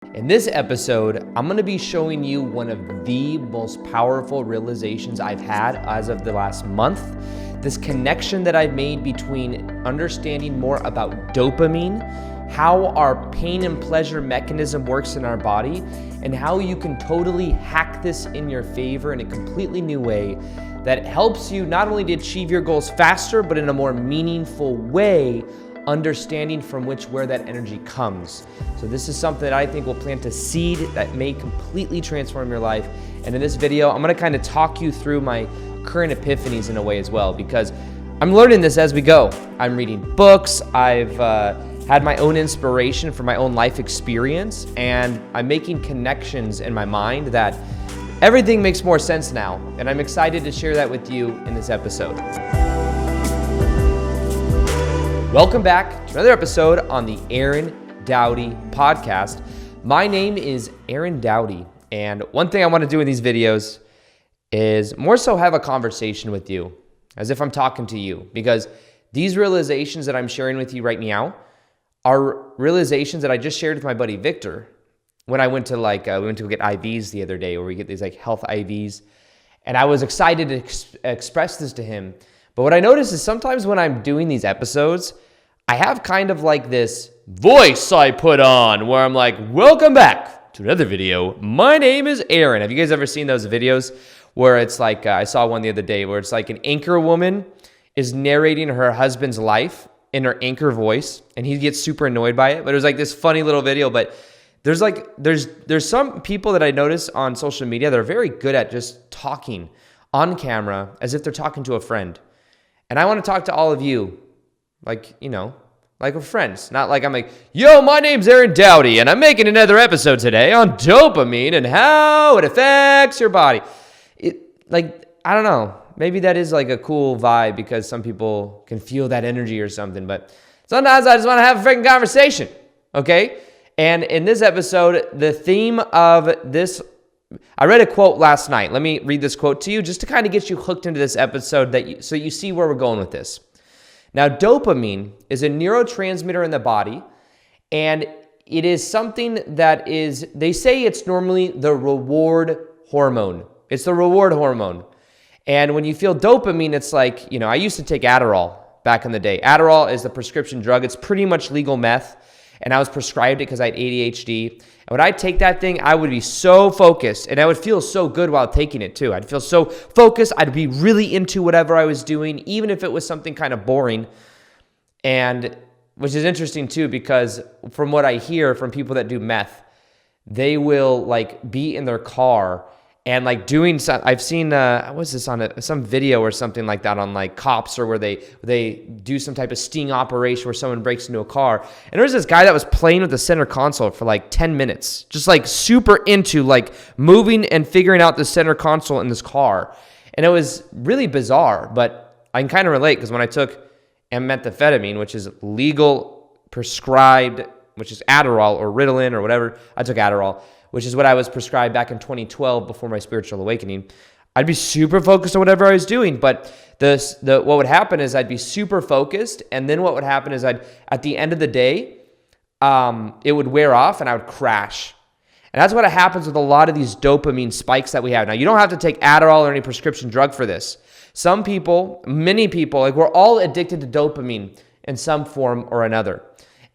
In this episode, I'm going to be showing you one of the most powerful realizations I've had as of the last month. This connection that I've made between understanding more about dopamine, how our pain and pleasure mechanism works in our body, and how you can totally hack this in your favor in a completely new way that helps you not only to achieve your goals faster, but in a more meaningful way, understanding from where that energy comes. So this is something that I think will plant a seed that may completely transform your life. And in this video, I'm gonna kind of talk you through my current epiphanies in a way as well, because I'm learning this as we go. I'm reading books, I've had my own inspiration from my own life experience, and I'm making connections in my mind that everything makes more sense now. And I'm excited to share that with you in this episode. Welcome back to another episode on the Aaron Doughty podcast. My name is Aaron Doughty, and one thing I want to do in these videos is more so have a conversation with you, as if I'm talking to you, because these realizations that I'm sharing with you right now are realizations that I just shared with my buddy Victor when I went to we went to go get IVs the other day, where we get these health IVs, and I was excited to express this to him. But what I notice is sometimes when I'm doing these episodes, I have kind of this voice I put on where I'm like, welcome back to another video. My name is Aaron. Have you guys ever seen those videos where it's I saw one the other day where it's an anchor woman is narrating her husband's life in her anchor voice, and he gets super annoyed by it. But it was this funny little video. But there's some people that I notice on social media that are very good at just talking on camera as if they're talking to a friend. And I want to talk to all of you, like we're friends. Not I'm yo, my name's Aaron Doughty, and I'm making another episode today on dopamine and how it affects your body. I don't know. Maybe that is a cool vibe because some people can feel that energy or something. But sometimes I just want to have a freaking conversation, okay? And in this episode, the theme of this, I read a quote last night. Let me read this quote to you just to kind of get you hooked into this episode so you see where we're going with this. Now, dopamine is a neurotransmitter in the body, and it is something that they say it's normally the reward hormone. It's the reward hormone. And when you feel dopamine, it's I used to take Adderall back in the day. Adderall is the prescription drug. It's pretty much legal meth. And I was prescribed it because I had ADHD. And when I take that thing, I would be so focused, and I would feel so good while taking it too. I'd feel so focused. I'd be really into whatever I was doing, even if it was something kind of boring. And which is interesting too, because from what I hear from people that do meth, they will be in their car and doing some. I've seen what's this on some video or something like that on cops, or where they do some type of sting operation where someone breaks into a car. And there was this guy that was playing with the center console for 10 minutes, just super into moving and figuring out the center console in this car. And it was really bizarre, but I can kind of relate because when I took methamphetamine, which is legal prescribed, which is Adderall or Ritalin or whatever, I took Adderall, which is what I was prescribed back in 2012 before my spiritual awakening. I'd be super focused on whatever I was doing, but what would happen is I'd be super focused, and then what would happen is at the end of the day, it would wear off and I would crash. And that's what happens with a lot of these dopamine spikes that we have. Now, you don't have to take Adderall or any prescription drug for this. Some people, many people, we're all addicted to dopamine in some form or another.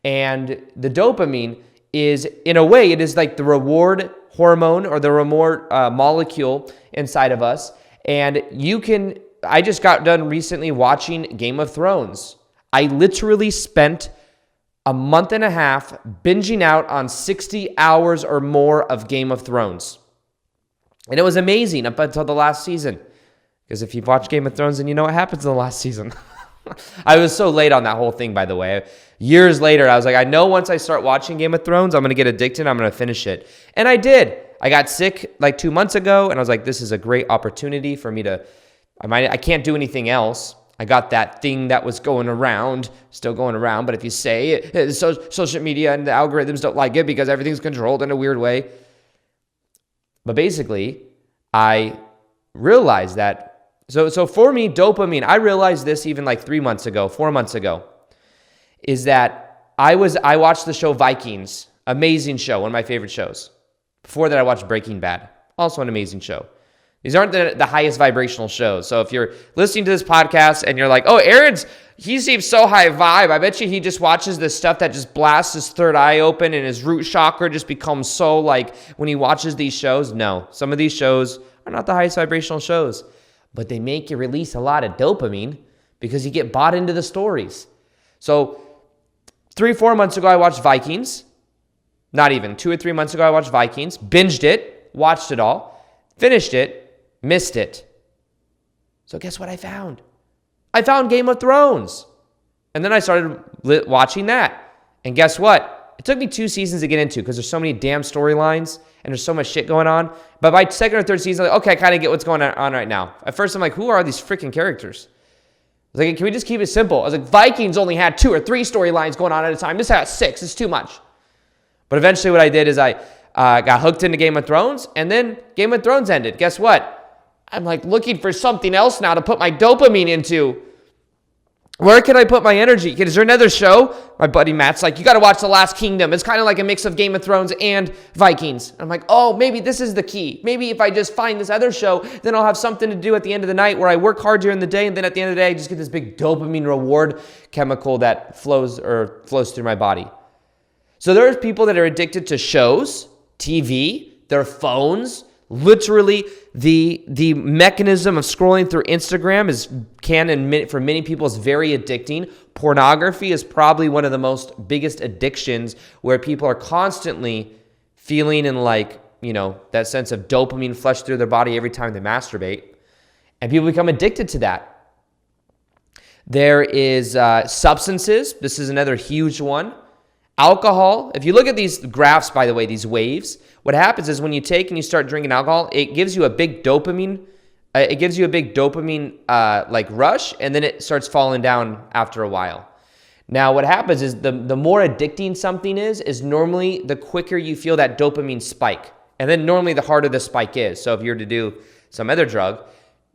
And the dopamine is, in a way, it is the reward hormone or the reward molecule inside of us. And I just got done recently watching Game of Thrones. I literally spent a month and a half binging out on 60 hours or more of Game of Thrones. And it was amazing up until the last season. Because if you've watched Game of Thrones, then you know what happens in the last season. I was so late on that whole thing, by the way. Years later, I was I know once I start watching Game of Thrones, I'm going to get addicted, I'm going to finish it. And I did. I got sick 2 months ago, and I was this is a great opportunity for me I can't do anything else. I got that thing that was going around, still going around, but if you say it, social media and the algorithms don't like it because everything's controlled in a weird way. But basically, I realized that So for me, dopamine, I realized this even 3 months ago, 4 months ago, is that I watched the show Vikings Amazing show, one of my favorite shows. Before that, I watched Breaking Bad. Also an amazing show. These aren't the highest vibrational shows. So if you're listening to this podcast and you're like, oh, he seems so high vibe. I bet you he just watches this stuff that just blasts his third eye open and his root chakra just becomes so like when he watches these shows. No, some of these shows are not the highest vibrational shows, but they make you release a lot of dopamine because you get bought into the stories. So 3-4 months ago, I watched Vikings. Not even. 2 or 3 months ago, I watched Vikings. Binged it. Watched it all. Finished it. Missed it. So guess what I found? I found Game of Thrones. And then I started watching that. And guess what? It took me 2 seasons to get into because there's so many damn storylines and there's so much shit going on. But by second or third season, I'm like, okay, I kind of get what's going on right now. At first, I'm like, who are these freaking characters? I was like, can we just keep it simple? I was like, Vikings only had 2 or 3 storylines going on at a time. This has 6. It's too much. But eventually what I did is I got hooked into Game of Thrones, and then Game of Thrones ended. Guess what? I'm like looking for something else now to put my dopamine into. Where can I put my energy? Is there another show? My buddy Matt's like, you got to watch The Last Kingdom. It's kind of like a mix of Game of Thrones and Vikings. I'm like, oh, maybe this is the key. Maybe if I just find this other show, then I'll have something to do at the end of the night where I work hard during the day, and then at the end of the day, I just get this big dopamine reward chemical that flows through my body. So there's people that are addicted to shows, TV, their phones. Literally, the mechanism of scrolling through Instagram for many people is very addicting. Pornography is probably one of the most biggest addictions where people are constantly feeling in that sense of dopamine flush through their body every time they masturbate. And people become addicted to that. There is substances. This is another huge one. Alcohol. If you look at these graphs, by the way, these waves, what happens is when you take and you start drinking alcohol, it gives you a big dopamine. Rush, and then it starts falling down after a while. Now, what happens is the more addicting something is normally the quicker you feel that dopamine spike, and then normally the harder the spike is. So if you're to do some other drug,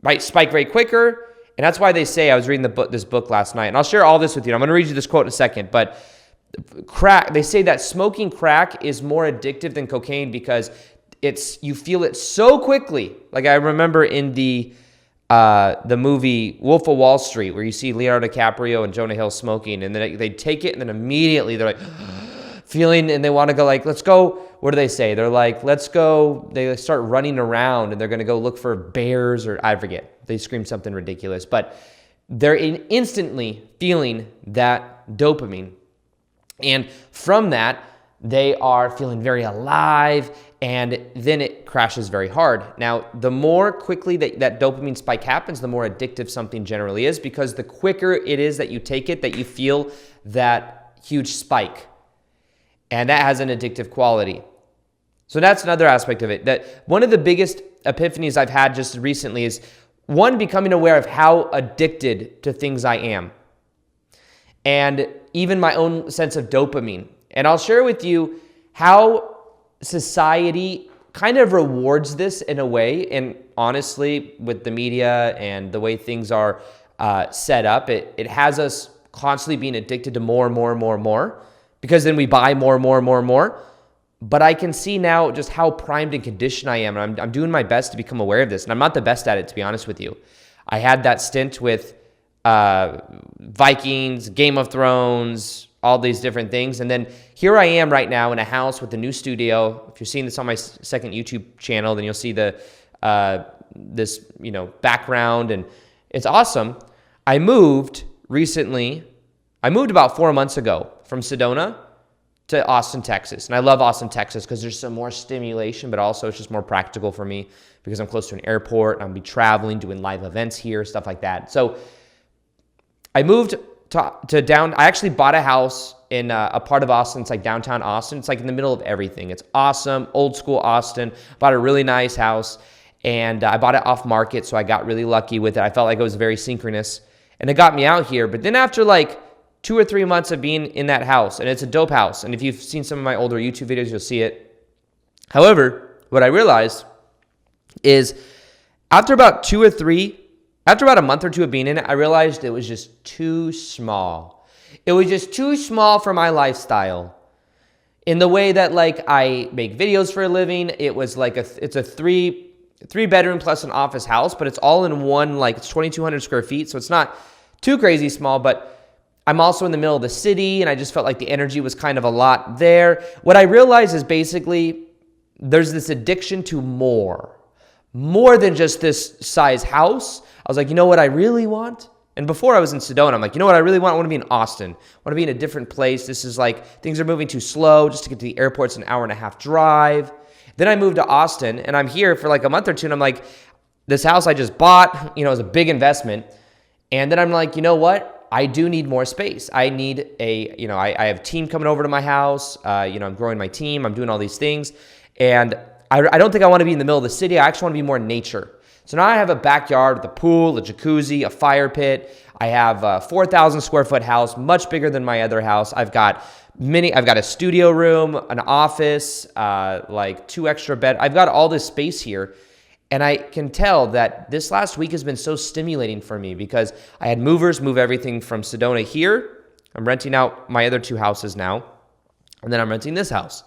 might spike very quicker, and that's why they say, I was reading this book last night, and I'll share all this with you. I'm going to read you this quote in a second, but crack, they say that smoking crack is more addictive than cocaine because you feel it so quickly. Like I remember in the movie Wolf of Wall Street where you see Leonardo DiCaprio and Jonah Hill smoking, and then they take it and then immediately they're like feeling, and they want to go like, let's go. What do they say? They're like, let's go. They start running around and they're going to go look for bears, or I forget. They scream something ridiculous, but they're instantly feeling that dopamine. And from that, they are feeling very alive, and then it crashes very hard. Now, the more quickly that dopamine spike happens, the more addictive something generally is, because the quicker it is that you take it, that you feel that huge spike. And that has an addictive quality. So that's another aspect of it. That one of the biggest epiphanies I've had just recently is, one, becoming aware of how addicted to things I am. And even my own sense of dopamine. And I'll share with you how society kind of rewards this in a way. And honestly, with the media and the way things are set up, it has us constantly being addicted to more and more and more and more, because then we buy more and more and more and more. But I can see now just how primed and conditioned I am. And I'm doing my best to become aware of this. And I'm not the best at it, to be honest with you. I had that stint with Vikings, Game of Thrones, all these different things. And then here I am right now in a house with a new studio. If you're seeing this on my second YouTube channel, then you'll see this background, and it's awesome. I moved about 4 months ago from Sedona to Austin, Texas. And I love Austin, Texas because there's some more stimulation, but also it's just more practical for me because I'm close to an airport and I'll be traveling, doing live events here, stuff like that. So I moved to down. I actually bought a house in a part of Austin. It's like downtown Austin. It's like in the middle of everything. It's awesome, old school Austin. Bought a really nice house, and I bought it off market, so I got really lucky with it. I felt like it was very synchronous, and it got me out here. But then after like 2 or 3 months of being in that house, and it's a dope house, and if you've seen some of my older YouTube videos, you'll see it. However, what I realized is after about a month or two of being in it, I realized it was just too small. It was just too small for my lifestyle. in the way that like I make videos for a living. It was like it's a three bedroom plus an office house, but it's all in one, like it's 2,200 square feet. So it's not too crazy small, but I'm also in the middle of the city and I just felt like the energy was kind of a lot there. What I realized is basically there's this addiction to more than just this size house. I was like, you know what I really want? And before I was in Sedona, I'm like, you know what I really want? I want to be in Austin. I want to be in a different place. This is like, things are moving too slow. Just to get to the airport, it's an hour and a half drive. Then I moved to Austin and I'm here for like a month or two. And I'm like, this house I just bought, is a big investment. And then I'm like, you know what? I do need more space. I need I have a team coming over to my house. I'm growing my team. I'm doing all these things. And I don't think I want to be in the middle of the city. I actually want to be more in nature. So now I have a backyard with a pool, a jacuzzi, a fire pit. I have a 4,000 square foot house, much bigger than my other house. I've got a studio room, an office, like 2 extra bed. I've got all this space here. And I can tell that this last week has been so stimulating for me because I had movers move everything from Sedona here. I'm renting out my other 2 houses now. And then I'm renting this house.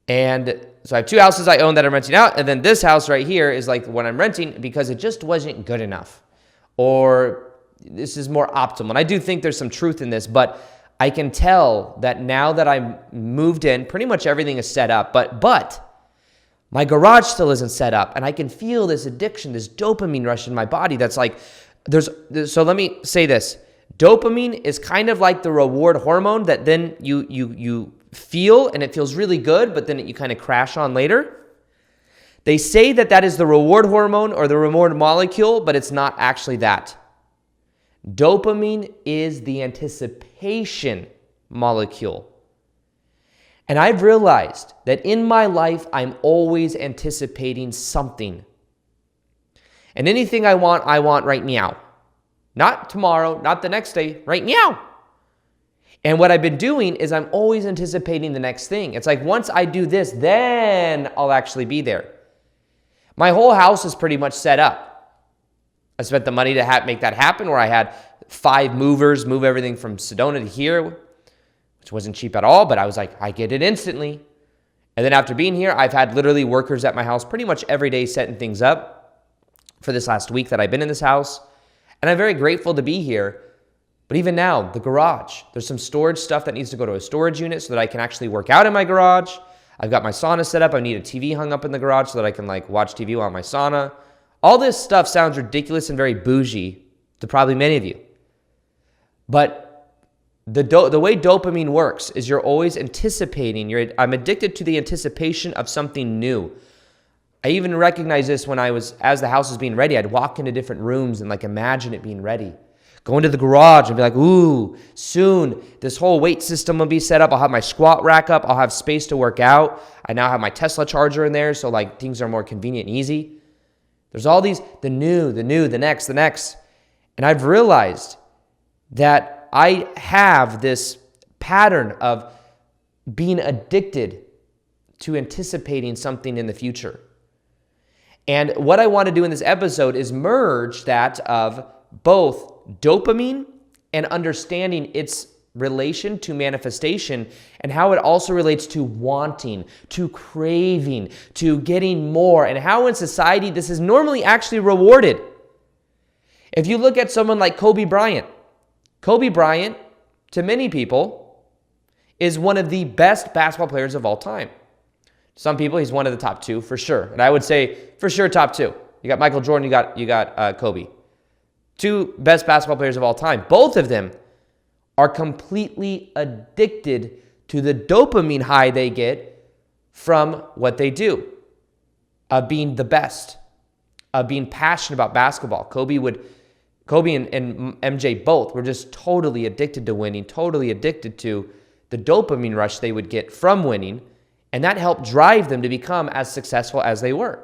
And so I have 2 houses I own that I'm renting out. And then this house right here is like what I'm renting because it just wasn't good enough. Or this is more optimal. And I do think there's some truth in this, but I can tell that now that I'm moved in, pretty much everything is set up. But my garage still isn't set up. And I can feel this addiction, this dopamine rush in my body that's like, so let me say this. Dopamine is kind of like the reward hormone that then you feel and it feels really good, but then you kind of crash on later. They say that is the reward hormone or the reward molecule, but it's not actually that. Dopamine is the anticipation molecule. And I've realized that in my life, I'm always anticipating something. And anything I want right now. Not tomorrow, not the next day, right now. And what I've been doing is I'm always anticipating the next thing. It's like once I do this, then I'll actually be there. My whole house is pretty much set up. I spent the money to make that happen where I had 5 movers move everything from Sedona to here, which wasn't cheap at all, but I was like, I get it instantly. And then after being here, I've had literally workers at my house pretty much every day setting things up for this last week that I've been in this house. And I'm very grateful to be here. But even now, the garage, there's some storage stuff that needs to go to a storage unit so that I can actually work out in my garage. I've got my sauna set up. I need a TV hung up in the garage so that I can like watch TV while in my sauna. All this stuff sounds ridiculous and very bougie to probably many of you. But the way dopamine works is you're always anticipating. I'm addicted to the anticipation of something new. I even recognize this when as the house was being ready, I'd walk into different rooms and like imagine it being ready. Go into the garage and be like, ooh, soon this whole weight system will be set up. I'll have my squat rack up. I'll have space to work out. I now have my Tesla charger in there, so like things are more convenient and easy. There's all these, the new, the next. And I've realized that I have this pattern of being addicted to anticipating something in the future. And what I want to do in this episode is merge that of both dopamine and understanding its relation to manifestation and how it also relates to wanting, to craving, to getting more, and how in society this is normally actually rewarded. If you look at someone like Kobe Bryant, to many people, is one of the best basketball players of all time. Some people, he's one of the top 2 for sure. And I would say for sure top 2. You got Michael Jordan, you got Kobe. 2 best basketball players of all time. Both of them are completely addicted to the dopamine high they get from what they do, of being the best, of being passionate about basketball. Kobe and MJ both were just totally addicted to winning, totally addicted to the dopamine rush they would get from winning, and that helped drive them to become as successful as they were.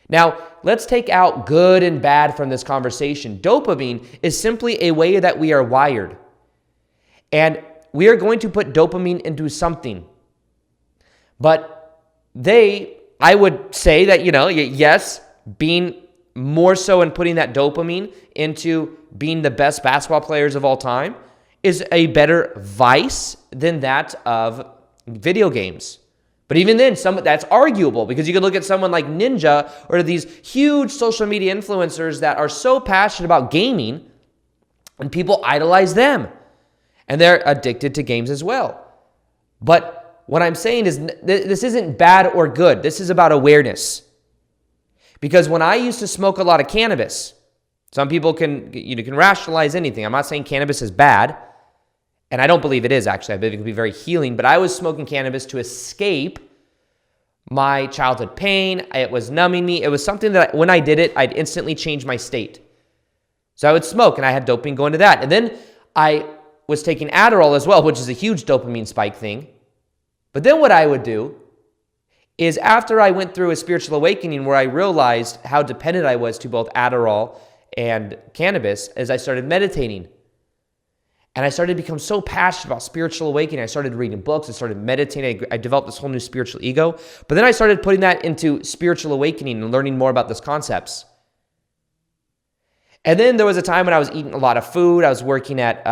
Now, let's take out good and bad from this conversation. Dopamine is simply a way that we are wired. And we are going to put dopamine into something. But I would say that, yes, being more so in putting that dopamine into being the best basketball players of all time is a better vice than that of video games. But even then, that's arguable because you could look at someone like Ninja or these huge social media influencers that are so passionate about gaming and people idolize them. And they're addicted to games as well. But what I'm saying is this isn't bad or good. This is about awareness. Because when I used to smoke a lot of cannabis, some people can rationalize anything. I'm not saying cannabis is bad. And I don't believe it is, actually. I believe it can be very healing. But I was smoking cannabis to escape my childhood pain. It was numbing me. It was something that when I did it, I'd instantly change my state. So I would smoke, and I had dopamine going to that. And then I was taking Adderall as well, which is a huge dopamine spike thing. But then what I would do is after I went through a spiritual awakening where I realized how dependent I was to both Adderall and cannabis, as I started meditating. And I started to become so passionate about spiritual awakening. I started reading books. I started meditating. I developed this whole new spiritual ego. But then I started putting that into spiritual awakening and learning more about those concepts. And then there was a time when I was eating a lot of food. I was working at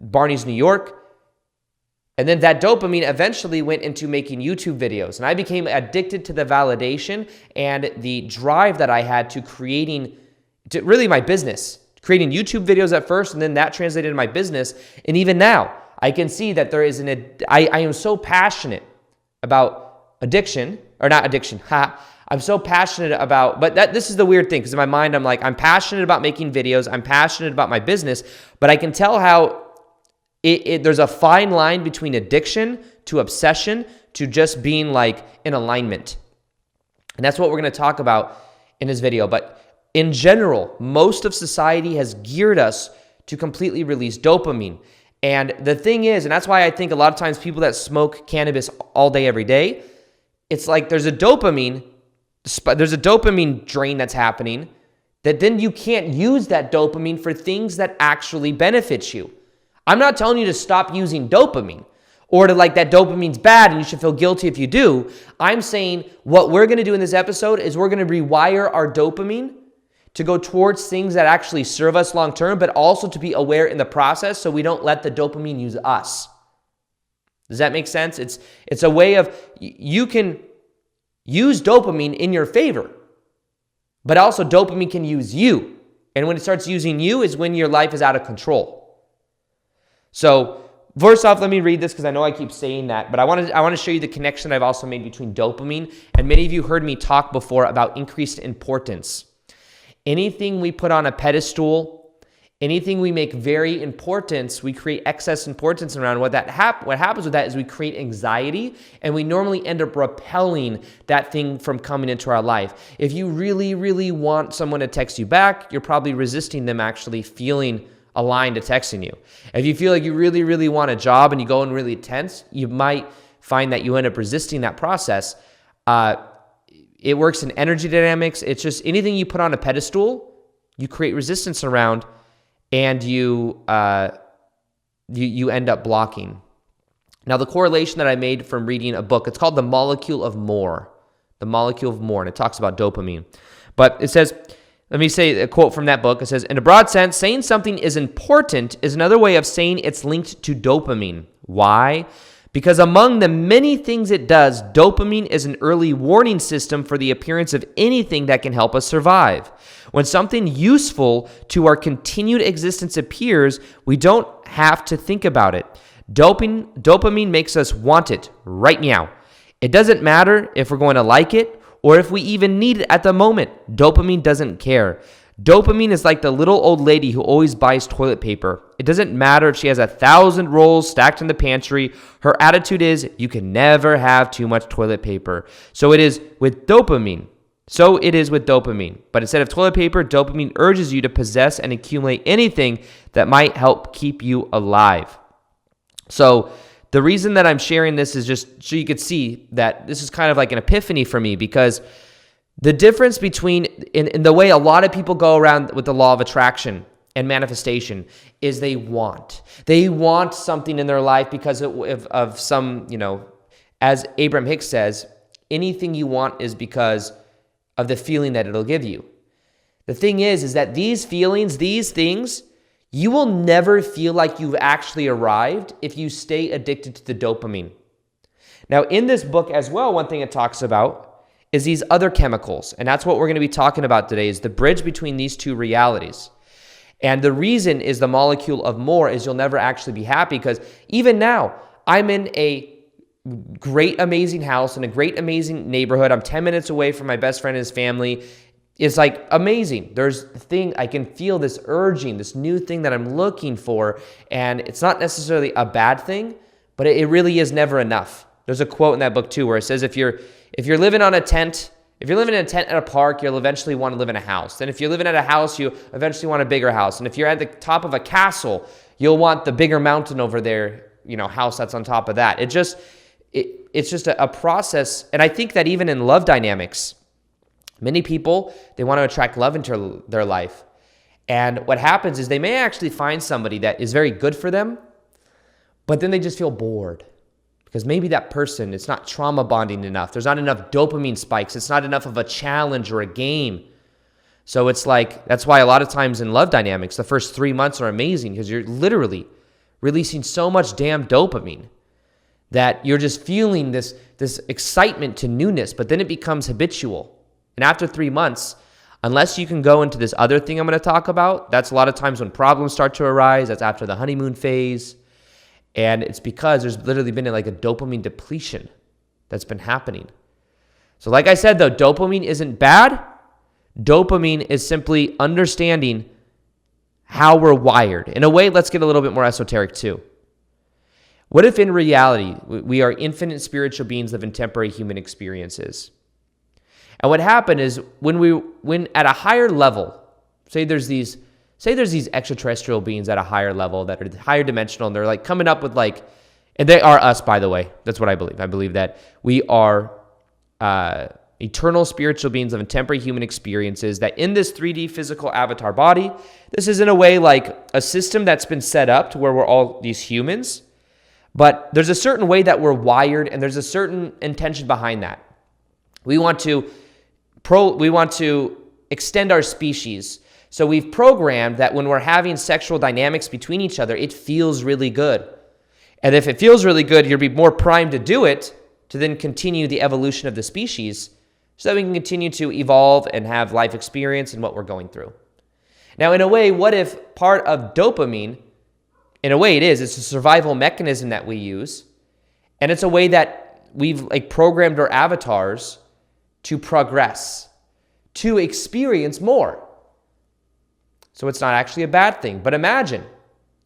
Barney's, New York. And then that dopamine eventually went into making YouTube videos. And I became addicted to the validation and the drive that I had to creating really my business. Creating YouTube videos at first, and then that translated into my business. And even now, I can see that there is I am so passionate about addiction, or not addiction. I'm so passionate about, but this is the weird thing, because in my mind, I'm like, I'm passionate about making videos. I'm passionate about my business, but I can tell how there's a fine line between addiction to obsession to just being like in alignment. And that's what we're going to talk about in this video. But in general, most of society has geared us to completely release dopamine. And the thing is, and that's why I think a lot of times people that smoke cannabis all day, every day, it's like there's a dopamine drain that's happening that then you can't use that dopamine for things that actually benefit you. I'm not telling you to stop using dopamine or to like that dopamine's bad and you should feel guilty if you do. I'm saying what we're going to do in this episode is we're going to rewire our dopamine to go towards things that actually serve us long term, but also to be aware in the process so we don't let the dopamine use us. Does that make sense? It's a way of, you can use dopamine in your favor, but also dopamine can use you. And when it starts using you is when your life is out of control. So first off, let me read this because I know I keep saying that, but I want to show you the connection I've also made between dopamine. And many of you heard me talk before about increased importance. Anything we put on a pedestal, anything we make very important, we create excess importance around. What happens with that is we create anxiety, and we normally end up repelling that thing from coming into our life. If you really, really want someone to text you back, you're probably resisting them actually feeling aligned to texting you. If you feel like you really, really want a job and you go in really tense, you might find that you end up resisting that process. It works in energy dynamics. It's just anything you put on a pedestal, you create resistance around, and you end up blocking. Now, the correlation that I made from reading a book, it's called The Molecule of More. The Molecule of More, and it talks about dopamine. But it says, let me say a quote from that book. It says, in a broad sense, saying something is important is another way of saying it's linked to dopamine. Why? Because among the many things it does, dopamine is an early warning system for the appearance of anything that can help us survive. When something useful to our continued existence appears, we don't have to think about it. Dopamine makes us want it right now. It doesn't matter if we're going to like it or if we even need it at the moment. Dopamine doesn't care. Dopamine is like the little old lady who always buys toilet paper. It doesn't matter if she has 1,000 rolls stacked in the pantry. Her attitude is, you can never have too much toilet paper. So it is with dopamine. But instead of toilet paper, dopamine urges you to possess and accumulate anything that might help keep you alive. So the reason that I'm sharing this is just so you could see that this is kind of like an epiphany for me, because the difference between, in the way a lot of people go around with the law of attraction and manifestation is they want something in their life because of some, as Abraham Hicks says, anything you want is because of the feeling that it'll give you. The thing is that these feelings, these things, you will never feel like you've actually arrived if you stay addicted to the dopamine. Now, in this book as well, one thing it talks about is these other chemicals. And that's what we're going to be talking about today, is the bridge between these two realities. And the reason is the molecule of more is you'll never actually be happy, because even now, I'm in a great, amazing house in a great, amazing neighborhood. I'm 10 minutes away from my best friend and his family. It's like amazing. There's a thing, I can feel this urging, this new thing that I'm looking for. And it's not necessarily a bad thing, but it really is never enough. There's a quote in that book too, where it says, if you're living in a tent at a park, you'll eventually want to live in a house. And if you're living at a house, you eventually want a bigger house. And if you're at the top of a castle, you'll want the bigger mountain over there, house that's on top of that. It's just a process. And I think that even in love dynamics, many people, they want to attract love into their life. And what happens is they may actually find somebody that is very good for them, but then they just feel bored. Because maybe that person, it's not trauma bonding enough. There's not enough dopamine spikes. It's not enough of a challenge or a game. So it's like, that's why a lot of times in love dynamics, the first 3 months are amazing, because you're literally releasing so much damn dopamine that you're just feeling this excitement to newness, but then it becomes habitual. And after 3 months, unless you can go into this other thing I'm going to talk about, that's a lot of times when problems start to arise. That's after the honeymoon phase. And it's because there's literally been like a dopamine depletion that's been happening. So like I said, though, dopamine isn't bad. Dopamine is simply understanding how we're wired. In a way, let's get a little bit more esoteric too. What if in reality, we are infinite spiritual beings living temporary human experiences? And what happened is when at a higher level, say there's these extraterrestrial beings at a higher level that are higher dimensional, and they're like coming up with and they are us, by the way. That's what I believe. I believe that we are eternal spiritual beings living temporary human experiences, that in this 3D physical avatar body, this is in a way like a system that's been set up to where we're all these humans, but there's a certain way that we're wired, and there's a certain intention behind that. We want to extend our species. So we've programmed that when we're having sexual dynamics between each other, it feels really good. And if it feels really good, you'll be more primed to do it, to then continue the evolution of the species, so that we can continue to evolve and have life experience in what we're going through. Now, in a way, what if part of dopamine, in a way it's a survival mechanism that we use, and it's a way that we've programmed our avatars to progress, to experience more. So it's not actually a bad thing. But imagine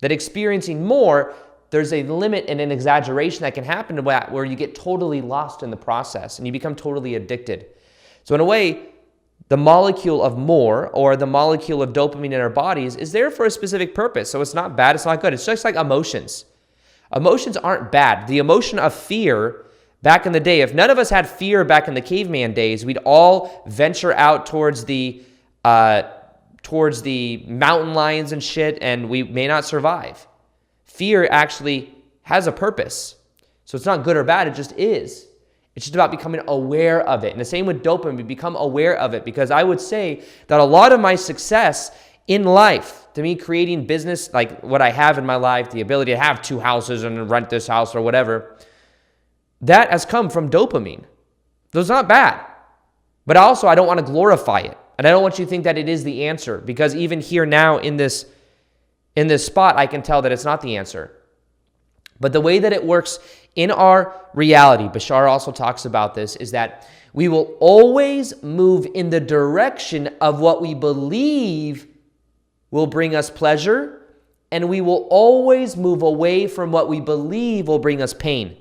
that experiencing more, there's a limit and an exaggeration that can happen to that, where you get totally lost in the process and you become totally addicted. So in a way, the molecule of more, or the molecule of dopamine in our bodies, is there for a specific purpose. So it's not bad, it's not good. It's just like emotions. Emotions aren't bad. The emotion of fear, back in the day, if none of us had fear back in the caveman days, we'd all venture out towards the mountain lions and shit, and we may not survive. Fear actually has a purpose. So it's not good or bad, it just is. It's just about becoming aware of it. And the same with dopamine, we become aware of it, because I would say that a lot of my success in life, to me, creating business like what I have in my life, the ability to have 2 houses and rent this house or whatever, that has come from dopamine. Those are not bad. But also, I don't want to glorify it. And I don't want you to think that it is the answer, because even here now in this spot, I can tell that it's not the answer. But the way that it works in our reality, Bashar also talks about this, is that we will always move in the direction of what we believe will bring us pleasure, and we will always move away from what we believe will bring us pain.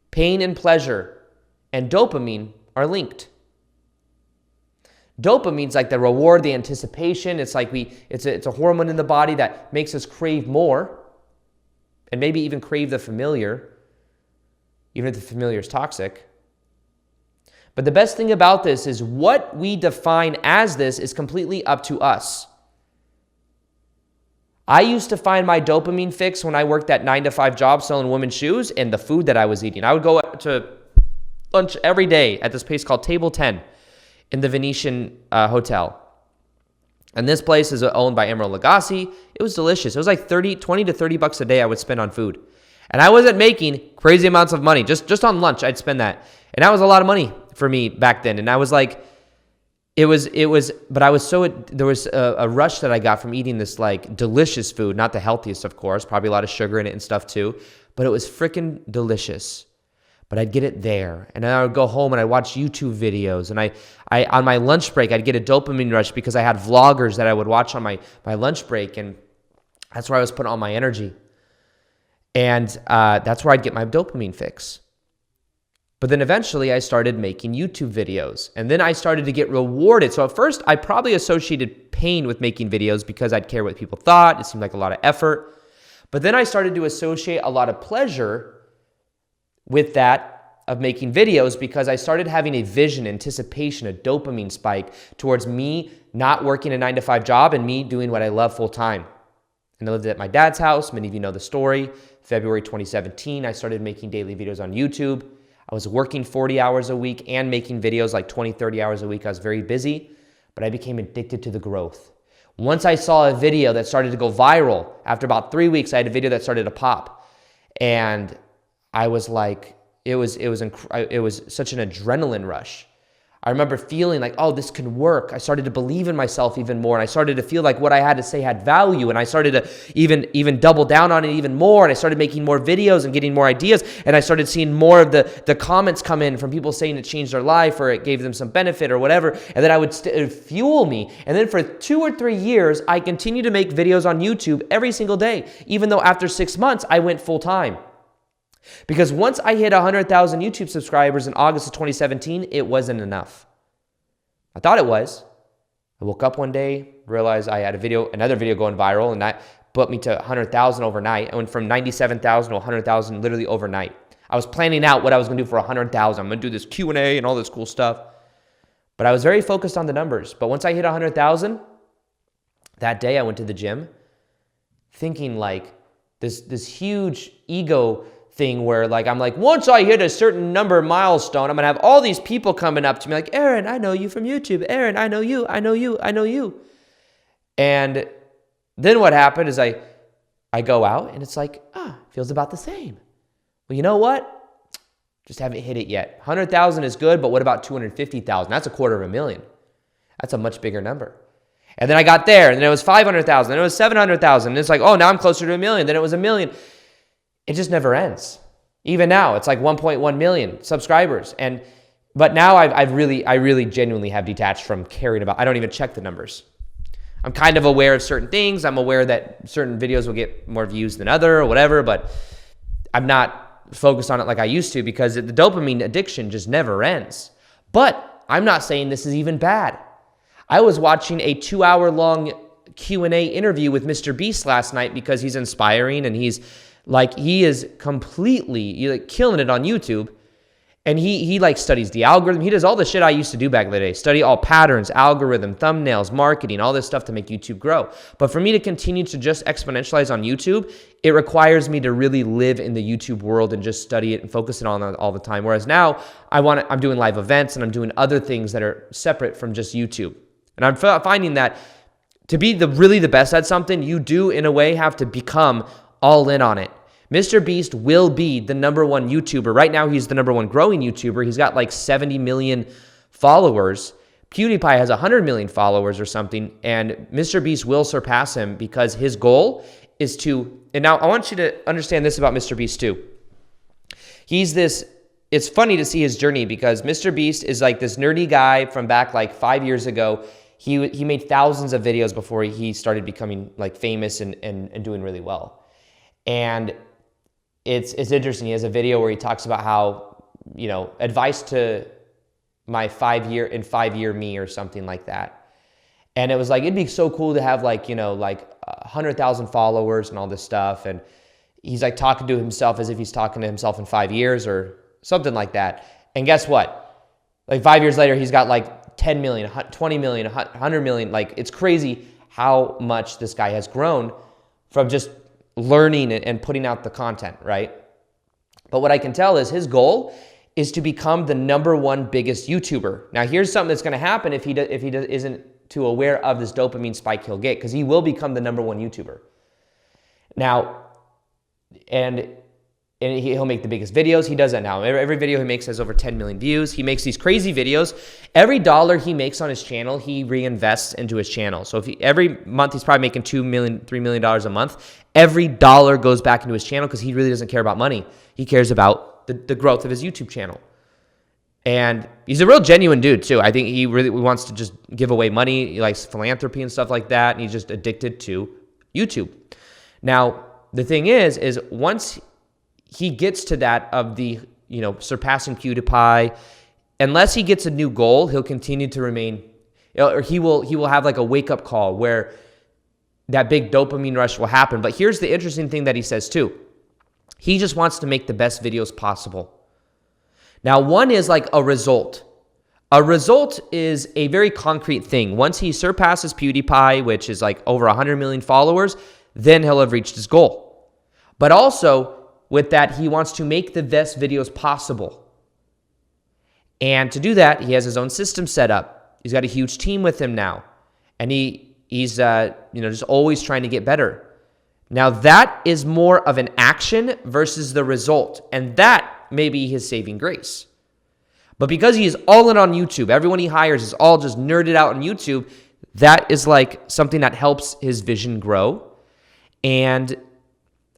Pain and pleasure and dopamine are linked. Dopamine's like the reward, the anticipation. It's like it's a hormone in the body that makes us crave more, and maybe even crave the familiar, even if the familiar is toxic. But the best thing about this is what we define as this is completely up to us. I used to find my dopamine fix when I worked that 9-to-5 job selling women's shoes and the food that I was eating. I would go to lunch every day at this place called Table 10 in the Venetian Hotel. And this place is owned by Emeril Lagasse. It was delicious. It was like $20 to $30 a day I would spend on food. And I wasn't making crazy amounts of money. Just on lunch, I'd spend that. And that was a lot of money for me back then. And I was like, but I was there was a rush that I got from eating this like delicious food, not the healthiest, of course, probably a lot of sugar in it and stuff too, but it was freaking delicious. But I'd get it there. And then I would go home and I'd watch YouTube videos. And I on my lunch break, I'd get a dopamine rush because I had vloggers that I would watch on my lunch break. And that's where I was putting all my energy. And that's where I'd get my dopamine fix. But then eventually I started making YouTube videos. And then I started to get rewarded. So at first, I probably associated pain with making videos because I'd care what people thought. It seemed like a lot of effort. But then I started to associate a lot of pleasure with that of making videos because I started having a vision, anticipation, a dopamine spike towards me not working a 9-to-5 job and me doing what I love full time. And I lived at my dad's house. Many of you know the story. February 2017, I started making daily videos on YouTube. I was working 40 hours a week and making videos like 20, 30 hours a week. I was very busy, but I became addicted to the growth. Once I saw a video that started to go viral, after about 3 weeks, I had a video that started to pop. And I was like, it was such an adrenaline rush. I remember feeling like, oh, this can work. I started to believe in myself even more. And I started to feel like what I had to say had value. And I started to even double down on it even more. And I started making more videos and getting more ideas. And I started seeing more of the comments come in from people saying it changed their life or it gave them some benefit or whatever. And then it would fuel me. And then for 2 or 3 years, I continued to make videos on YouTube every single day, even though after 6 months, I went full time. Because once I hit 100,000 YouTube subscribers in August of 2017, it wasn't enough. I thought it was. I woke up one day, realized I had another video going viral, and that put me to 100,000 overnight. I went from 97,000 to 100,000 literally overnight. I was planning out what I was going to do for 100,000. I'm going to do this Q&A and all this cool stuff. But I was very focused on the numbers. But once I hit 100,000, that day I went to the gym thinking like this huge ego thing where like I'm like, once I hit a certain number milestone, I'm gonna have all these people coming up to me like, Aaron, I know you from YouTube. Aaron, I know you. I know you. I know you. And then what happened is I go out and it's like, feels about the same. Well, you know what? Just haven't hit it yet. 100,000 is good, but what about 250,000? That's $250,000. That's a much bigger number. And then I got there, and then it was 500,000, then it was 700,000. And it's like, oh, now I'm closer to 1 million. Then it was 1 million. It just never ends. Even now, it's like 1.1 million subscribers. But now I really genuinely have detached from caring about, I don't even check the numbers. I'm kind of aware of certain things. I'm aware that certain videos will get more views than other or whatever, but I'm not focused on it like I used to because the dopamine addiction just never ends. But I'm not saying this is even bad. I was watching a 2-hour-long Q&A interview with Mr. Beast last night because he's inspiring and he is completely killing it on YouTube. And he like studies the algorithm. He does all the shit I used to do back in the day. Study all patterns, algorithm, thumbnails, marketing, all this stuff to make YouTube grow. But for me to continue to just exponentialize on YouTube, it requires me to really live in the YouTube world and just study it and focus it on it all the time. Whereas now I'm doing live events and I'm doing other things that are separate from just YouTube. And I'm finding that to be really the best at something, you do in a way have to become all in on it. Mr. Beast will be the number one YouTuber. Right now, he's the number one growing YouTuber. He's got like 70 million followers. PewDiePie has 100 million followers or something. And Mr. Beast will surpass him because his goal is to, and now I want you to understand this about Mr. Beast too. It's funny to see his journey because Mr. Beast is like this nerdy guy from back like 5 years ago. He made thousands of videos before he started becoming like famous and doing really well. And it's interesting. He has a video where he talks about how, advice to my 5-year me or something like that. And it was like, it'd be so cool to have like 100,000 followers and all this stuff. And he's like talking to himself as if he's talking to himself in 5 years or something like that. And guess what? Like 5 years later, he's got like 10 million, 20 million, 100 million. Like it's crazy how much this guy has grown from just learning and putting out the content, right? But what I can tell is his goal is to become the number one biggest YouTuber. Now, here's something that's going to happen if he isn't too aware of this dopamine spike he'll get, because he will become the number one YouTuber. Now, and and he'll make the biggest videos. He does that now. Every video he makes has over 10 million views. He makes these crazy videos. Every dollar he makes on his channel, he reinvests into his channel. So every month he's probably making $2 million, $3 million a month. Every dollar goes back into his channel because he really doesn't care about money. He cares about the growth of his YouTube channel. And he's a real genuine dude too. I think he really wants to just give away money. He likes philanthropy and stuff like that. And he's just addicted to YouTube. Now, the thing is once he gets to that of the, surpassing PewDiePie, unless he gets a new goal, he'll continue to remain, or he will have like a wake-up call where that big dopamine rush will happen. But here's the interesting thing that he says too. He just wants to make the best videos possible. Now, one is like a result. A result is a very concrete thing. Once he surpasses PewDiePie, which is like over 100 million followers, then he'll have reached his goal. But also, with that, he wants to make the best videos possible. And to do that, he has his own system set up. He's got a huge team with him now. And he's just always trying to get better. Now, that is more of an action versus the result. And that may be his saving grace. But because he is all in on YouTube, everyone he hires is all just nerded out on YouTube, that is like something that helps his vision grow. And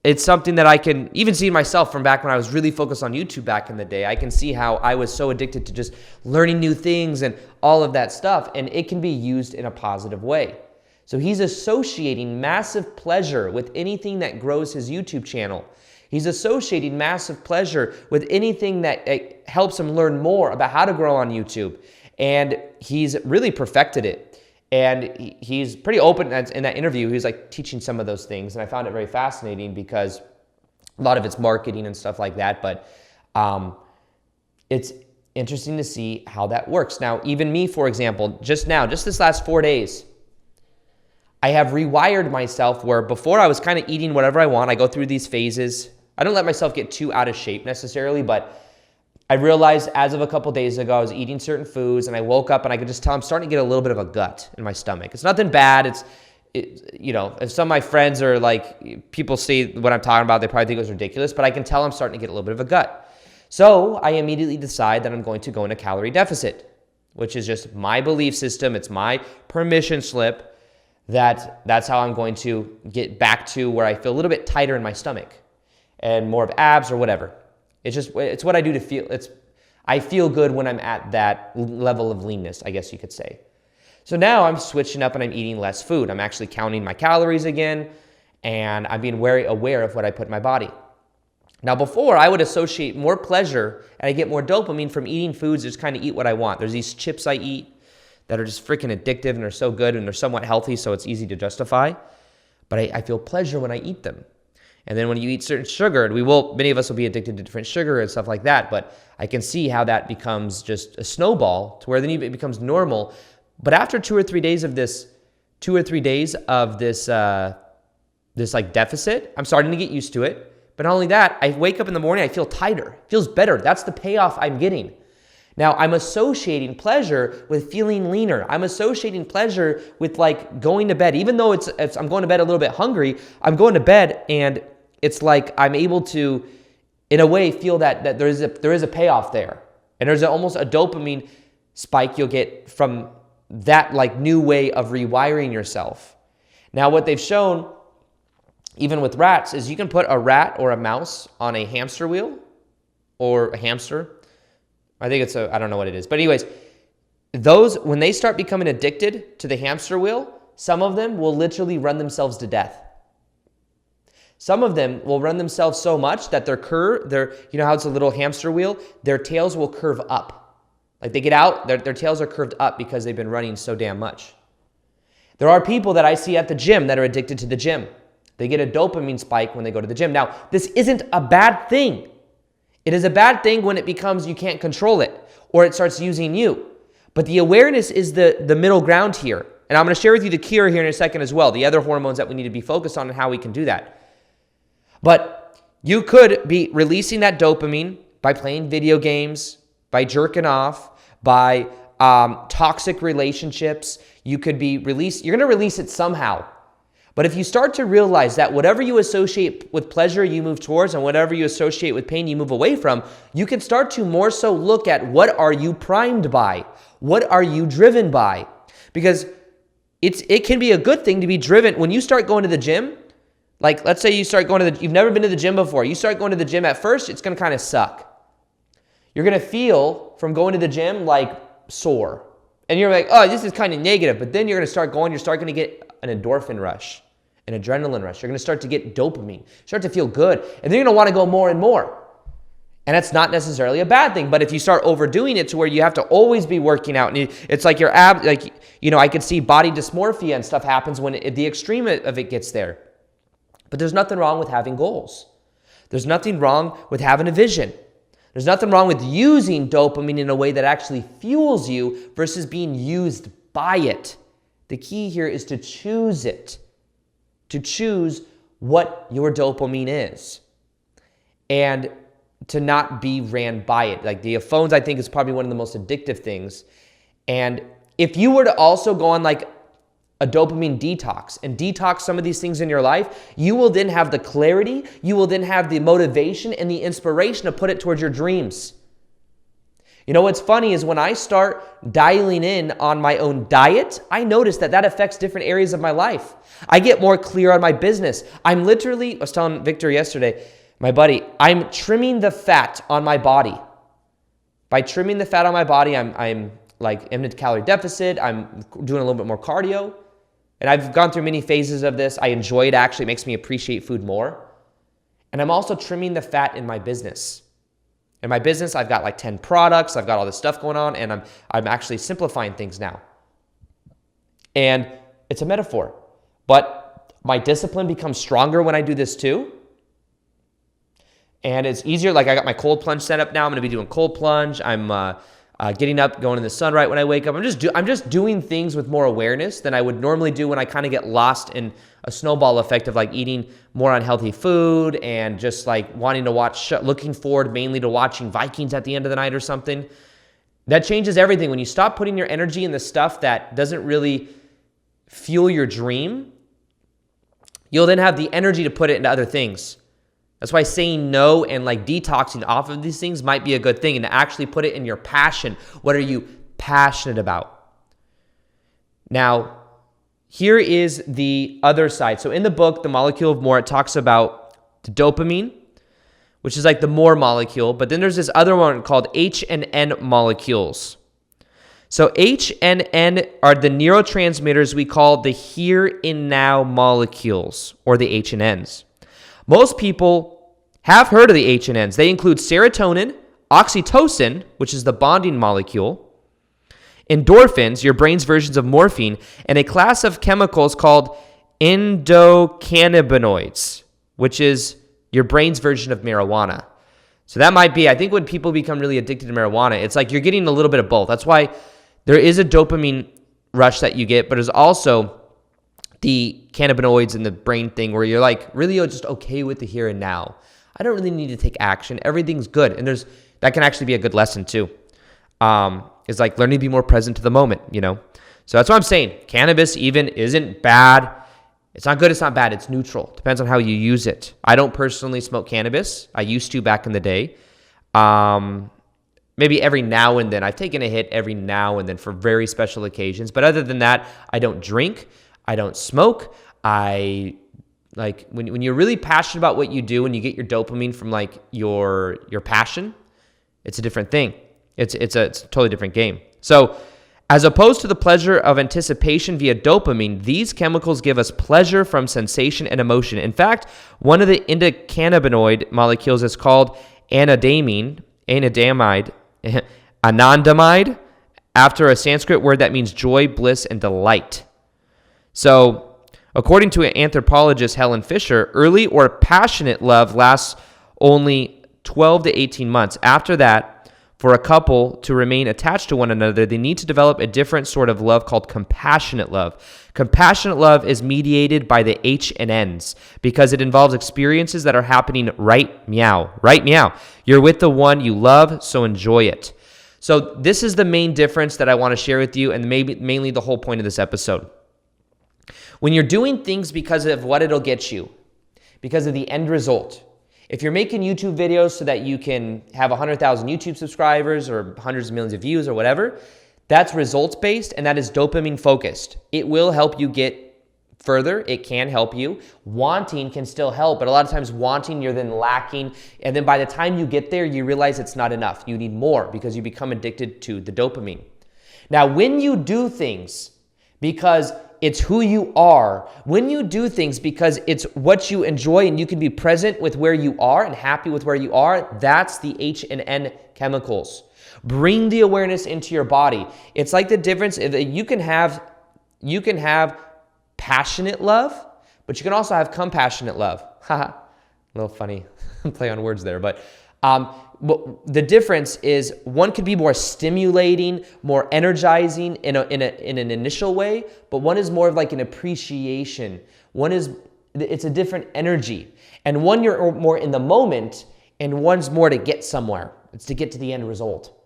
it's something that I can even see myself from back when I was really focused on YouTube back in the day. I can see how I was so addicted to just learning new things and all of that stuff, and it can be used in a positive way. So he's associating massive pleasure with anything that grows his YouTube channel. He's associating massive pleasure with anything that helps him learn more about how to grow on YouTube. And he's really perfected it. And he's pretty open in that interview. He was like teaching some of those things. And I found it very fascinating because a lot of it's marketing and stuff like that. But it's interesting to see how that works. Now, even me, for example, just this last 4 days, I have rewired myself where before I was kind of eating whatever I want. I go through these phases. I don't let myself get too out of shape necessarily, but I realized as of a couple days ago, I was eating certain foods and I woke up and I could just tell I'm starting to get a little bit of a gut in my stomach. It's nothing bad. If some of my friends or like people see what I'm talking about, they probably think it was ridiculous, but I can tell I'm starting to get a little bit of a gut. So I immediately decide that I'm going to go in a calorie deficit, which is just my belief system. It's my permission slip that's how I'm going to get back to where I feel a little bit tighter in my stomach and more of abs or whatever. It's what I do to feel. I feel good when I'm at that level of leanness, I guess you could say. So now I'm switching up and I'm eating less food. I'm actually counting my calories again, and I'm being very aware of what I put in my body. Now before, I would associate more pleasure and I get more dopamine from eating foods, just kind of eat what I want. There's these chips I eat that are just freaking addictive and they're so good and they're somewhat healthy, so it's easy to justify. But I feel pleasure when I eat them. And then when you eat certain sugar, many of us will be addicted to different sugar and stuff like that, but I can see how that becomes just a snowball to where then it becomes normal. But after 2 or 3 days of this like deficit, I'm starting to get used to it. But not only that, I wake up in the morning, I feel tighter. It feels better. That's the payoff I'm getting. Now, I'm associating pleasure with feeling leaner. I'm associating pleasure with like going to bed. Even though I'm going to bed a little bit hungry, I'm going to bed and it's like I'm able to, in a way, feel that there is a payoff there. And there's almost a dopamine spike you'll get from that like new way of rewiring yourself. Now, what they've shown, even with rats, is you can put a rat or a mouse on a hamster wheel or a hamster. I think I don't know what it is. But anyways, when they start becoming addicted to the hamster wheel, some of them will literally run themselves to death. Some of them will run themselves so much that you know how it's a little hamster wheel? Their tails will curve up. Like they get out, their tails are curved up because they've been running so damn much. There are people that I see at the gym that are addicted to the gym. They get a dopamine spike when they go to the gym. Now, this isn't a bad thing. It is a bad thing when it becomes you can't control it or it starts using you. But the awareness is the middle ground here. And I'm going to share with you the cure here in a second as well, the other hormones that we need to be focused on and how we can do that. But you could be releasing that dopamine by playing video games, by jerking off, by toxic relationships. You're going to release it somehow. But if you start to realize that whatever you associate with pleasure, you move towards, and whatever you associate with pain, you move away from, you can start to more so look at what are you primed by? What are you driven by? Because it can be a good thing to be driven. When you start going to the gym, like let's say you start going to you've never been to the gym before. You start going to the gym at first, it's going to kind of suck. You're going to feel from going to the gym like sore. And you're like, oh, this is kind of negative. But then you're going to start going, going to get an endorphin rush, an adrenaline rush. You're going to start to get dopamine, start to feel good. And then you're going to want to go more and more. And that's not necessarily a bad thing. But if you start overdoing it to where you have to always be working out, and it's like your abs, like, I could see body dysmorphia and stuff happens when the extreme of it gets there. But there's nothing wrong with having goals. There's nothing wrong with having a vision. There's nothing wrong with using dopamine in a way that actually fuels you versus being used by it. The key here is to choose it, to choose what your dopamine is, and to not be ran by it. Like the phones, I think, is probably one of the most addictive things. And if you were to also go on like a dopamine detox and detox some of these things in your life, you will then have the clarity, you will then have the motivation and the inspiration to put it towards your dreams. What's funny is when I start dialing in on my own diet, I notice that affects different areas of my life. I get more clear on my business. I was telling Victor yesterday, my buddy, I'm trimming the fat on my body. By trimming the fat on my body, I'm like in a calorie deficit. I'm doing a little bit more cardio. And I've gone through many phases of this. I enjoy it. Actually, it makes me appreciate food more. And I'm also trimming the fat in my business. In my business, I've got like 10 products. I've got all this stuff going on, and I'm actually simplifying things now. And it's a metaphor. But my discipline becomes stronger when I do this too. And it's easier. Like I got my cold plunge set up now. I'm going to be doing cold plunge. I'm getting up, going in the sun right when I wake up. I'm just doing things with more awareness than I would normally do when I kind of get lost in a snowball effect of like eating more unhealthy food and just like wanting to looking forward mainly to watching Vikings at the end of the night or something. That changes everything. When you stop putting your energy in the stuff that doesn't really fuel your dream, you'll then have the energy to put it into other things. That's why saying no and like detoxing off of these things might be a good thing, and to actually put it in your passion. What are you passionate about? Now, here is the other side. So in the book, The Molecule of More, it talks about the dopamine, which is like the more molecule, but then there's this other one called H and N molecules. So H and N are the neurotransmitters we call the here and now molecules, or the H and Ns. Most people have heard of the H and Ns. They include serotonin, oxytocin, which is the bonding molecule, endorphins, your brain's versions of morphine, and a class of chemicals called endocannabinoids, which is your brain's version of marijuana. So that might be, I think when people become really addicted to marijuana, it's like you're getting a little bit of both. That's why there is a dopamine rush that you get, but there's also the cannabinoids in the brain thing where you're like really just okay with the here and now. I don't really need to take action. Everything's good. And that can actually be a good lesson too. Is like learning to be more present to the moment, So that's what I'm saying. Cannabis even isn't bad. It's not good. It's not bad. It's neutral. Depends on how you use it. I don't personally smoke cannabis. I used to back in the day. Maybe every now and then. I've taken a hit every now and then for very special occasions. But other than that, I don't drink. I don't smoke. I like when you're really passionate about what you do and you get your dopamine from like your passion, it's a different thing. It's a totally different game. So as opposed to the pleasure of anticipation via dopamine, these chemicals give us pleasure from sensation and emotion. In fact, one of the endocannabinoid molecules is called anandamide, after a Sanskrit word that means joy, bliss, and delight. So according to anthropologist Helen Fisher, early or passionate love lasts only 12 to 18 months. After that, for a couple to remain attached to one another, they need to develop a different sort of love called compassionate love. Compassionate love is mediated by the H and N's because it involves experiences that are happening right meow. You're with the one you love, so enjoy it. So this is the main difference that I want to share with you, and maybe mainly the whole point of this episode. When you're doing things because of what it'll get you, because of the end result. If you're making YouTube videos so that you can have 100,000 YouTube subscribers or hundreds of millions of views or whatever, that's results-based and that is dopamine-focused. It will help you get further. It can help you. Wanting can still help, but a lot of times wanting, you're then lacking. And then by the time you get there, you realize it's not enough. You need more because you become addicted to the dopamine. Now, when you do things because it's who you are, when you do things because it's what you enjoy and you can be present with where you are and happy with where you are, that's the H and N chemicals. Bring the awareness into your body. It's like the difference. You can have passionate love, but you can also have compassionate love. Haha, a little funny play on words there, but the difference is one could be more stimulating, more energizing in an initial way, but one is more of like an appreciation. It's a different energy. And one you're more in the moment, and one's more to get somewhere. It's to get to the end result.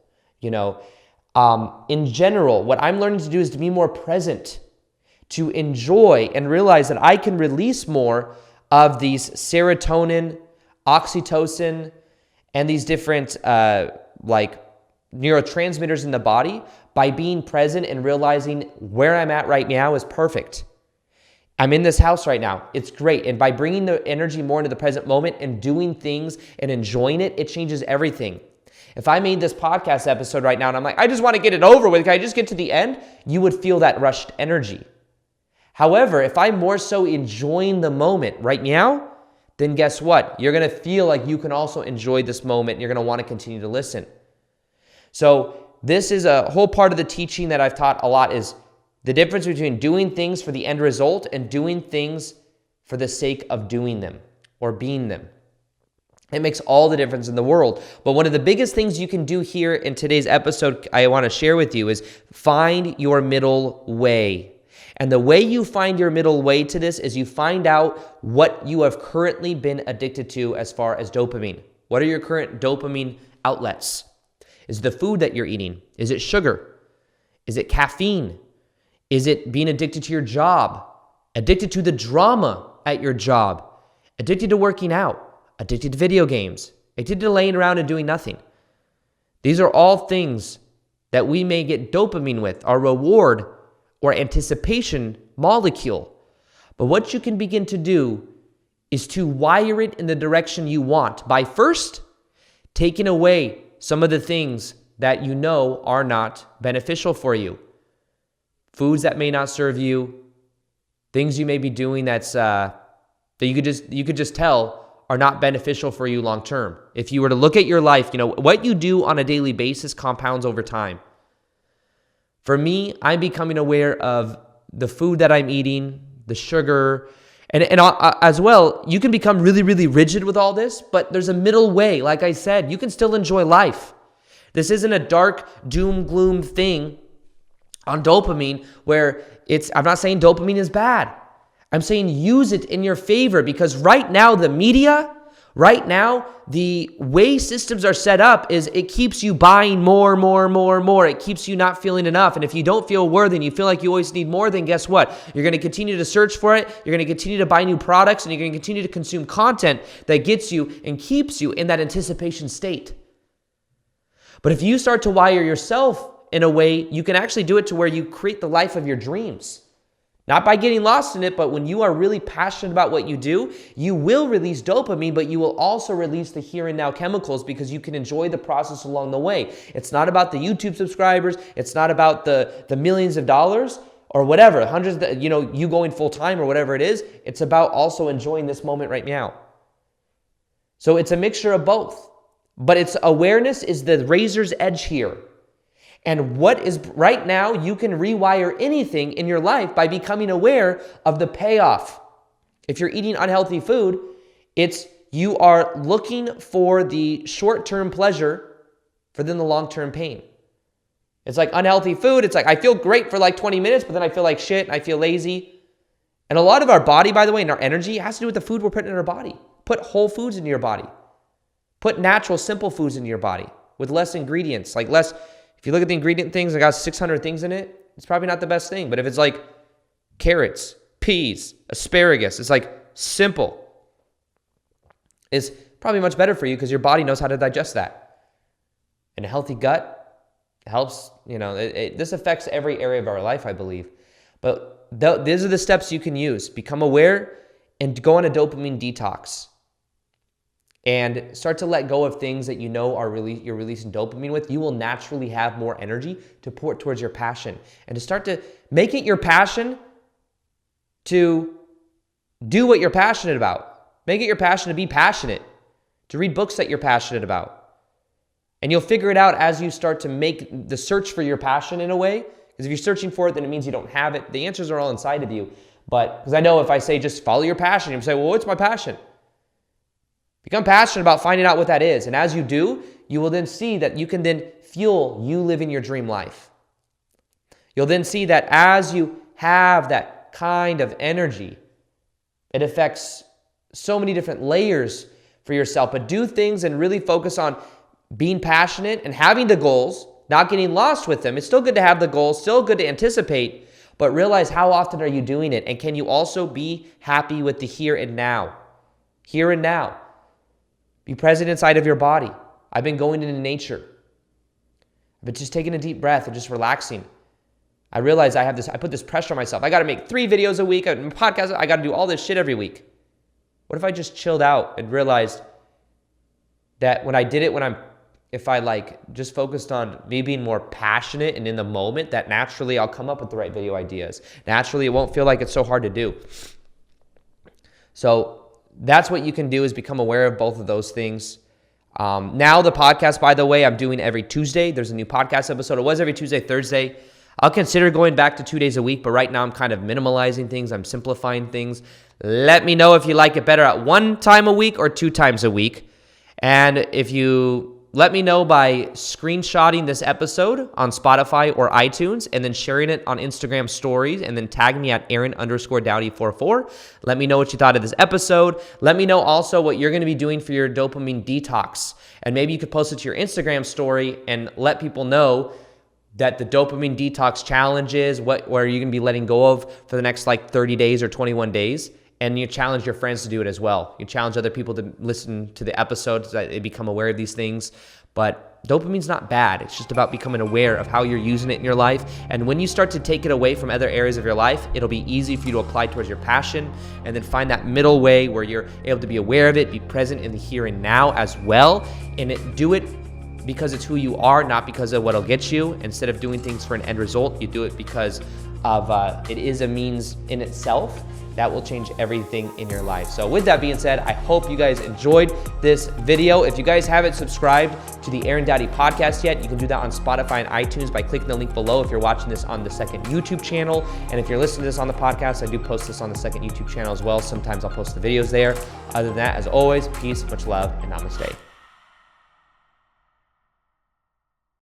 In general, what I'm learning to do is to be more present, to enjoy and realize that I can release more of these serotonin, oxytocin, and these different neurotransmitters in the body by being present and realizing where I'm at right now is perfect. I'm in this house right now. It's great. And by bringing the energy more into the present moment and doing things and enjoying it, it changes everything. If I made this podcast episode right now and I'm like, I just want to get it over with, can I just get to the end? You would feel that rushed energy. However, if I'm more so enjoying the moment right now, then guess what? You're going to feel like you can also enjoy this moment and you're going to want to continue to listen. So this is a whole part of the teaching that I've taught a lot is the difference between doing things for the end result and doing things for the sake of doing them or being them. It makes all the difference in the world. But one of the biggest things you can do here in today's episode I want to share with you is find your middle way. And the way you find your middle way to this is you find out what you have currently been addicted to as far as dopamine. What are your current dopamine outlets? Is it the food that you're eating? Is it sugar? Is it caffeine? Is it being addicted to your job? Addicted to the drama at your job? Addicted to working out? Addicted to video games? Addicted to laying around and doing nothing? These are all things that we may get dopamine with, our reward or anticipation molecule. But what you can begin to do is to wire it in the direction you want by first taking away some of the things that you know are not beneficial for you. Foods that may not serve you, things you may be doing that you could just tell are not beneficial for you long term. If you were to look at your life, what you do on a daily basis compounds over time. For me, I'm becoming aware of the food that I'm eating, the sugar, and as well, you can become really, really rigid with all this, but there's a middle way. Like I said, you can still enjoy life. This isn't a dark, doom, gloom thing on dopamine where I'm not saying dopamine is bad. I'm saying use it in your favor because right now, the media, the way systems are set up is it keeps you buying more. It keeps you not feeling enough. And if you don't feel worthy and you feel like you always need more, then guess what? You're going to continue to search for it. You're going to continue to buy new products and you're going to continue to consume content that gets you and keeps you in that anticipation state. But if you start to wire yourself in a way, you can actually do it to where you create the life of your dreams. Not by getting lost in it, but when you are really passionate about what you do, you will release dopamine, but you will also release the here and now chemicals because you can enjoy the process along the way. It's not about the YouTube subscribers. It's not about the millions of dollars or whatever, hundreds, you going full time or whatever it is. It's about also enjoying this moment right now. So it's a mixture of both, but it's awareness is the razor's edge here. And what is right now, you can rewire anything in your life by becoming aware of the payoff. If you're eating unhealthy food, it's you are looking for the short-term pleasure for then the long-term pain. It's like unhealthy food. It's like I feel great for like 20 minutes, but then I feel like shit and I feel lazy. And a lot of our body, by the way, and our energy has to do with the food we're putting in our body. Put whole foods into your body. Put natural, simple foods into your body with less ingredients, like less. If you look at the ingredient things, it got 600 things in it. It's probably not the best thing. But if it's like carrots, peas, asparagus. It's like simple. It's probably much better for you because your body knows how to digest that. And a healthy gut helps, this affects every area of our life, I believe. But these are the steps you can use. Become aware and go on a dopamine detox. And start to let go of things that you know you're releasing dopamine with. You will naturally have more energy to pour towards your passion. And to start to make it your passion to do what you're passionate about. Make it your passion to be passionate. To read books that you're passionate about. And you'll figure it out as you start to make the search for your passion in a way. Because if you're searching for it, then it means you don't have it. The answers are all inside of you. But because I know if I say just follow your passion, you say, well, what's my passion? Become passionate about finding out what that is. And as you do, you will then see that you can then fuel you living your dream life. You'll then see that as you have that kind of energy, it affects so many different layers for yourself. But do things and really focus on being passionate and having the goals, not getting lost with them. It's still good to have the goals, still good to anticipate, but realize how often are you doing it? And can you also be happy with the here and now? Here and now. Be present inside of your body. I've been going into nature. I've been just taking a deep breath and just relaxing. I realize I put this pressure on myself. I got to make 3 videos a week, a podcast. I got to do all this shit every week. What if I just chilled out and realized that when I did it, if I just focused on me being more passionate and in the moment, that naturally I'll come up with the right video ideas. Naturally, it won't feel like it's so hard to do. So that's what you can do, is become aware of both of those things. Now the podcast, by the way, I'm doing every Tuesday. There's a new podcast episode. It was every Tuesday, Thursday. I'll consider going back to 2 days a week, but right now I'm kind of minimalizing things. I'm simplifying things. Let me know if you like it better at 1 time a week or 2 times a week. And if you let me know by screenshotting this episode on Spotify or iTunes and then sharing it on Instagram stories and then tag me at Aaron_Doughty44. Let me know what you thought of this episode. Let me know also what you're going to be doing for your dopamine detox. And maybe you could post it to your Instagram story and let people know that the dopamine detox challenge is where you're going to be letting go of for the next 30 days or 21 days. And you challenge your friends to do it as well. You challenge other people to listen to the episodes so that they become aware of these things. But dopamine's not bad. It's just about becoming aware of how you're using it in your life. And when you start to take it away from other areas of your life, it'll be easy for you to apply towards your passion and then find that middle way where you're able to be aware of it, be present in the here and now as well, and do it because it's who you are, not because of what'll get you. Instead of doing things for an end result, you do it because of it is a means in itself. That will change everything in your life. So with that being said, I hope you guys enjoyed this video. If you guys haven't subscribed to the Aaron Doughty podcast yet, you can do that on Spotify and iTunes by clicking the link below if you're watching this on the second YouTube channel. And if you're listening to this on the podcast, I do post this on the second YouTube channel as well. Sometimes I'll post the videos there. Other than that, as always, peace, much love, and namaste.